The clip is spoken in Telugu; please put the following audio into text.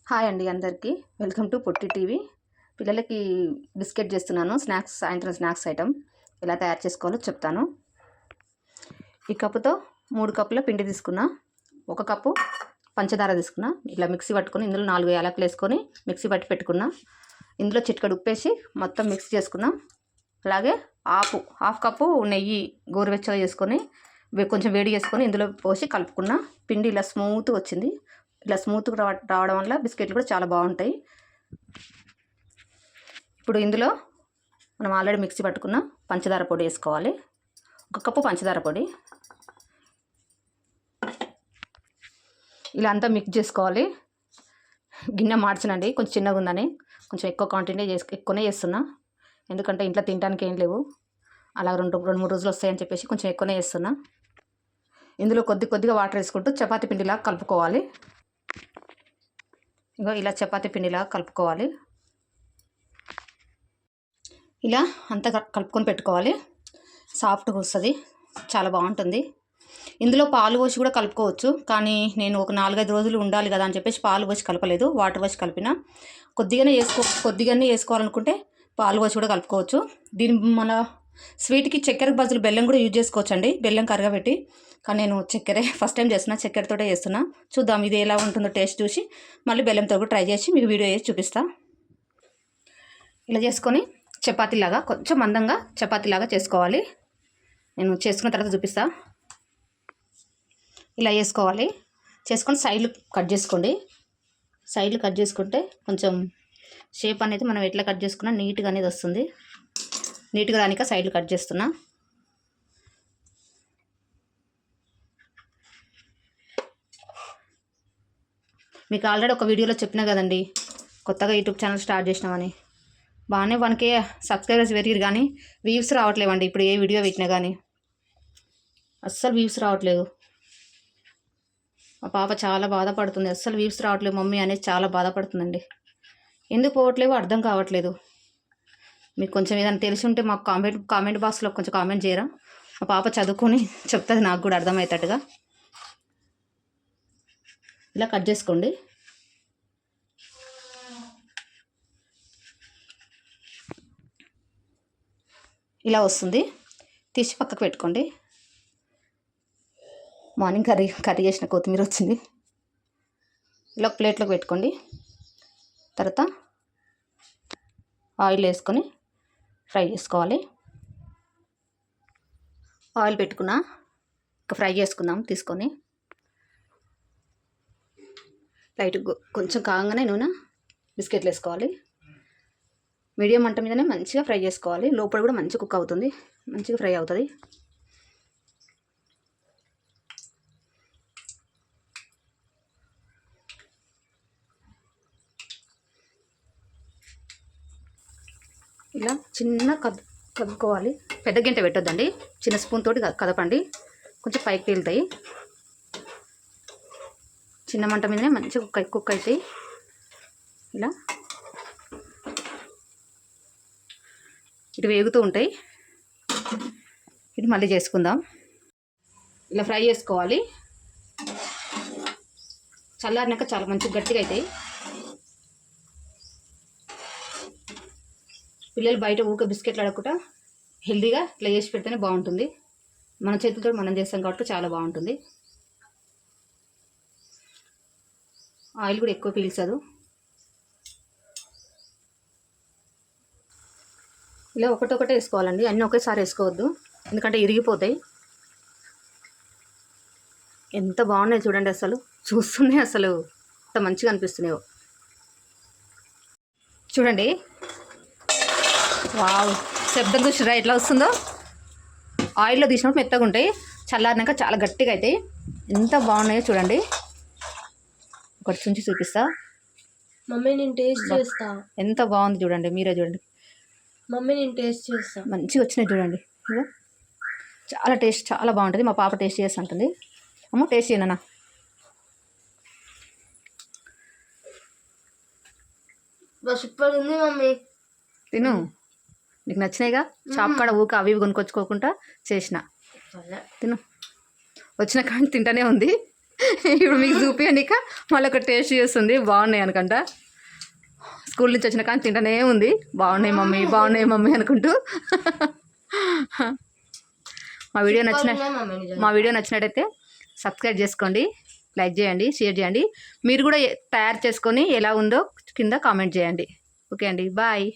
హాయ్ అండి అందరికీ వెల్కమ్ టు పొట్టి టీవీ. పిల్లలకి బిస్కెట్ చేస్తున్నాను. సాయంత్రం స్నాక్స్ ఐటమ్ ఎలా తయారు చేసుకోవాలో చెప్తాను. ఈ కప్పుతో 3 కప్పుల పిండి తీసుకున్నా. 1 కప్పు పంచదార తీసుకున్నా. ఇలా మిక్సీ పట్టుకొని ఇందులో 4 యాలకులు వేసుకొని మిక్సీ పట్టి పెట్టుకున్నా. ఇందులో చిటికెడు ఉప్పేసి మొత్తం మిక్స్ చేసుకున్నా. అలాగే హాఫ్ కప్పు నెయ్యి గోరువెచ్చగా చేసుకొని కొంచెం వేడి చేసుకొని ఇందులో పోసి కలుపుకున్నా. పిండి ఇలా స్మూత్గా వచ్చింది. ఇలా స్మూత్గా రావడం వల్ల బిస్కెట్లు కూడా చాలా బాగుంటాయి. ఇప్పుడు ఇందులో మనం ఆల్రెడీ మిక్సీ పట్టుకున్న పంచదార పొడి వేసుకోవాలి. 1 కప్పు పంచదార పొడి ఇలా అంతా మిక్స్ చేసుకోవాలి. గిన్నె మార్చనండి, కొంచెం చిన్నగా ఉందని కొంచెం ఎక్కువ క్వాంటిటీ ఎక్కువనే చేస్తున్నా. ఎందుకంటే ఇంట్లో తినడానికి ఏం లేవు, అలా 2-3 రోజులు వస్తాయని చెప్పేసి కొంచెం ఎక్కువనే చేస్తున్నా. ఇందులో కొద్దిగా వాటర్ వేసుకుంటూ చపాతీ పిండిలా కలుపుకోవాలి. ఇగో ఇలా చపాతీ పిండిలా కలుపుకోవాలి. ఇలా అంతా కలుపుకొని పెట్టుకోవాలి. సాఫ్ట్గా వస్తుంది, చాలా బాగుంటుంది. ఇందులో పాలు పోసి కూడా కలుపుకోవచ్చు, కానీ నేను ఒక 4-5 రోజులు ఉండాలి కదా అని చెప్పేసి పాలు పోసి కలపలేదు, వాటర్ పోసి కలిపిన. కొద్దిగానే వేసుకోవాలనుకుంటే పాలు పోసి కూడా కలుపుకోవచ్చు. దీని మన స్వీట్కి చక్కెరకు బదులు బెల్లం కూడా యూజ్ చేసుకోవచ్చు అండి, బెల్లం కరగబెట్టి. కానీ నేను ఫస్ట్ టైం చేస్తున్నా, చక్కెరతోటే చేస్తున్నా. చూద్దాం ఇది ఎలా ఉంటుందో టేస్ట్ చూసి మళ్ళీ బెల్లంతో కూడా ట్రై చేసి మీకు వీడియో చేసి చూపిస్తా. ఇలా చేసుకొని చపాతీలాగా కొంచెం మందంగా చపాతీలాగా చేసుకోవాలి. నేను చేసుకున్న తర్వాత చూపిస్తా. ఇలా చేసుకోవాలి. చేసుకొని సైడ్లు కట్ చేసుకోండి. సైడ్లు కట్ చేసుకుంటే కొంచెం షేప్ అనేది మనం ఎట్లా కట్ చేసుకున్నా నీట్గా అనేది వస్తుంది. నీట్గా రానిక సైడ్లు కట్ చేస్తున్నా. మీకు ఆల్రెడీ ఒక వీడియోలో చెప్పినా కదండి, కొత్తగా యూట్యూబ్ ఛానల్ స్టార్ట్ చేసినామని. బాగానే 1K సబ్స్క్రైబర్స్ పెరిగిరు, కానీ వ్యూస్ రావట్లేవండి. ఇప్పుడు ఏ వీడియో పెట్టినా కానీ అస్సలు వ్యూస్ రావట్లేదు. మా పాప చాలా బాధపడుతుంది, అస్సలు వ్యూస్ రావట్లేదు మమ్మీ అనేది చాలా బాధపడుతుందండి. ఎందుకు పోవట్లేవో అర్థం కావట్లేదు. మీకు కొంచెం ఏదైనా తెలిసి ఉంటే మాకు కామెంట్ బాక్స్లో కొంచెం కామెంట్ చేయరా. మా పాప చదువుకొని చెప్తుంది నాకు కూడా అర్థమయ్యేటట్టుగా. ఇలా కట్ చేసుకోండి. ఇలా వస్తుంది, తీసి పక్కకు పెట్టుకోండి. మార్నింగ్ కర్రీ చేసిన కొత్తిమీర వచ్చింది. ఇలా ప్లేట్లోకి పెట్టుకోండి. తర్వాత ఆయిల్ వేసుకొని ఫ్రై చేసుకోవాలి. ఆయిల్ పెట్టుకున్నా, ఇంకా ఫ్రై చేసుకుందాం. తీసుకొని లైట్ కొంచెం కాగానే నూనె బిస్కెట్లు వేసుకోవాలి. మీడియం మంట మీదనే మంచిగా ఫ్రై చేసుకోవాలి. లోపల కూడా మంచిగా కుక్ అవుతుంది, మంచిగా ఫ్రై అవుతుంది. ఇలా చిన్న కదుపుకోవాలి. పెద్ద గంట పెట్టొద్దండి, చిన్న స్పూన్ తోటి కదపండి, కొంచెం పైకి తేలుతాయి. చిన్న మంట మీదనే మంచిగా కుక్ అవుతాయి. ఇలా ఇటు వేగుతూ ఉంటాయి. ఇది మళ్ళీ చేసుకుందాం. ఇలా ఫ్రై చేసుకోవాలి. చల్లారినాక చాలా మంచిగా గట్టిగా అవుతాయి. పిల్లలు బయట ఊక బిస్కెట్లు అడగకుండా హెల్దీగా ఇట్లా చేసి పెడితేనే బాగుంటుంది. మన చేతులతో మనం చేస్తాం కాబట్టి చాలా బాగుంటుంది. ఆయిల్ కూడా ఎక్కువ పీల్చదు. ఇలా ఒకటొకటే వేసుకోవాలండి, అన్నీ ఒకేసారి వేసుకోవద్దు, ఎందుకంటే ఇరిగిపోతాయి. ఎంత బాగున్నాయి చూడండి, అసలు చూస్తూనే అసలు ఎంత మంచిగా అనిపిస్తున్నాయో చూడండి. వావ్, శబ్దం చూసిరా ఎట్లా వస్తుందో. ఆయిల్లో తీసినప్పుడు మెత్తగా ఉంటాయి, చల్లారినాక చాలా గట్టిగా అవుతాయి. ఎంత బాగున్నాయో చూడండి. ఒకటి చుంచి చూపిస్తా. మమ్మీ నేను టేస్ట్ చేస్తా. ఎంత బాగుంది చూడండి, మీరే చూడండి. మమ్మీ నేను టేస్ట్ చేస్తా. మంచిగా వచ్చినాయి చూడండి. చాలా టేస్ట్, చాలా బాగుంటుంది. మా పాప టేస్ట్ చేసి అంటుంది. అమ్మ టేస్ట్ చేయనా? సూపర్ ఉంది మమ్మీ, తిను. నీకు నచ్చినాయిగా. షాప్ కాడ ఊక అవి కొనుక్కొచ్చుకోకుండా చేసిన. తిను. వచ్చిన కానీ తింటూనే ఉంది. ఇప్పుడు మీకు చూపించనిక మళ్ళీ ఒక టేస్ట్ చేస్తుంది. బాగున్నాయి అనుకుంట. స్కూల్ నుంచి వచ్చిన కానీ తింటూనే ఉంది. బాగున్నాయి మమ్మీ అనుకుంటూ. మా వీడియో నచ్చినట్టయితే సబ్స్క్రైబ్ చేసుకోండి, లైక్ చేయండి, షేర్ చేయండి. మీరు కూడా తయారు చేసుకొని ఎలా ఉందో కింద కామెంట్ చేయండి. ఓకే అండి, బాయ్.